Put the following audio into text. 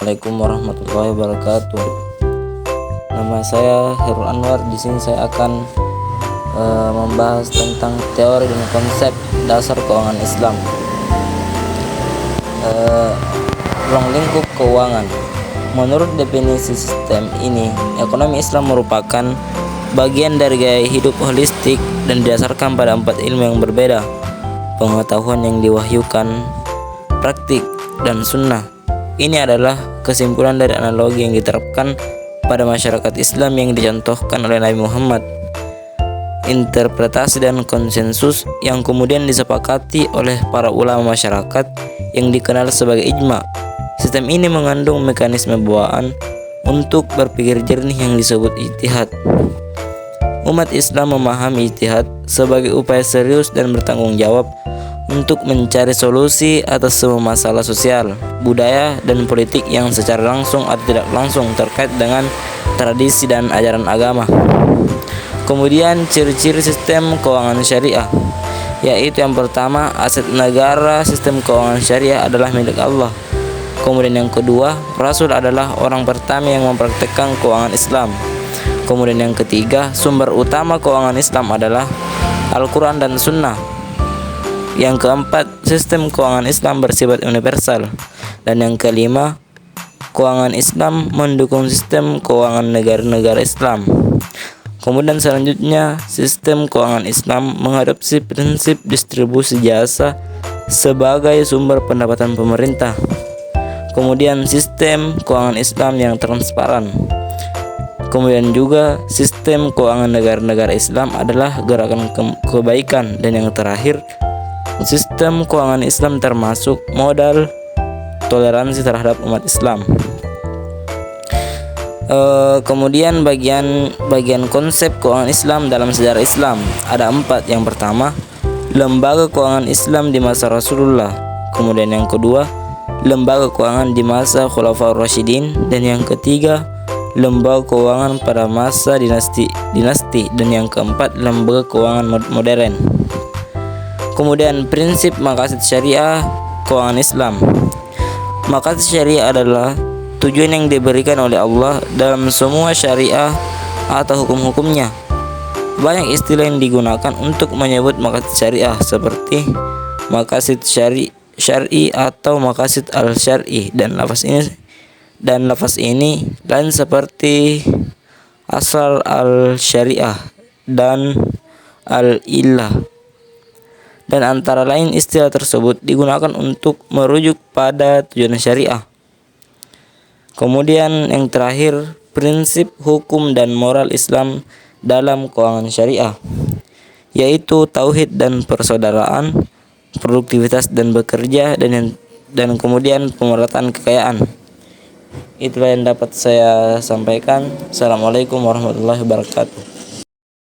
Assalamualaikum warahmatullahi wabarakatuh. Nama saya Herul Anwar. Di sini saya akan membahas tentang teori dan konsep dasar keuangan Islam. Ruang lingkup keuangan. Menurut definisi sistem ini, ekonomi Islam merupakan bagian dari gaya hidup holistik dan didasarkan pada 4 ilmu yang berbeda: pengetahuan yang diwahyukan, praktik, dan sunnah. Ini adalah kesimpulan dari analogi yang diterapkan pada masyarakat Islam yang dicontohkan oleh Nabi Muhammad. Interpretasi dan konsensus yang kemudian disepakati oleh para ulama masyarakat yang dikenal sebagai ijma. Sistem ini mengandung mekanisme bawaan untuk berpikir jernih yang disebut ijtihad. Umat Islam memahami ijtihad sebagai upaya serius dan bertanggung jawab untuk mencari solusi atas semua masalah sosial, budaya, dan politik yang secara langsung atau tidak langsung terkait dengan tradisi dan ajaran agama. Kemudian ciri-ciri sistem keuangan syariah, yaitu yang pertama, aset negara. Sistem keuangan syariah adalah milik Allah. Kemudian yang kedua, Rasul adalah orang pertama yang mempraktikkan keuangan Islam. Kemudian yang ketiga, sumber utama keuangan Islam adalah Al-Quran dan Sunnah. Yang keempat, sistem keuangan Islam bersifat universal. Dan yang kelima, keuangan Islam mendukung sistem keuangan negara-negara Islam. Kemudian selanjutnya, sistem keuangan Islam mengadopsi prinsip distribusi jasa sebagai sumber pendapatan pemerintah. Kemudian sistem keuangan Islam yang transparan. Kemudian juga sistem keuangan negara-negara Islam adalah gerakan kebaikan. Dan yang terakhir, sistem keuangan Islam termasuk modal toleransi terhadap umat Islam. Kemudian bagian konsep keuangan Islam dalam sejarah Islam ada 4. Yang pertama, lembaga keuangan Islam di masa Rasulullah. Kemudian yang kedua, lembaga keuangan di masa Khulafaur Rasyidin. Dan yang ketiga, lembaga keuangan pada masa dinasti. Dan yang keempat, lembaga keuangan modern. Kemudian prinsip maqasid syariah keuangan Islam. Maqasid syariah adalah tujuan yang diberikan oleh Allah dalam semua syariah atau hukum-hukumnya. Banyak istilah yang digunakan untuk menyebut maqasid syariah, seperti maqasid syar'i atau maqasid al-syar'i, dan lafaz ini lain seperti asal al-syariah dan al-illah. Dan antara lain istilah tersebut digunakan untuk merujuk pada tujuan syariah. Kemudian yang terakhir, prinsip hukum dan moral Islam dalam keuangan syariah, yaitu tauhid dan persaudaraan, produktivitas dan bekerja, dan kemudian pemerataan kekayaan. Itulah yang dapat saya sampaikan. Assalamualaikum warahmatullahi wabarakatuh.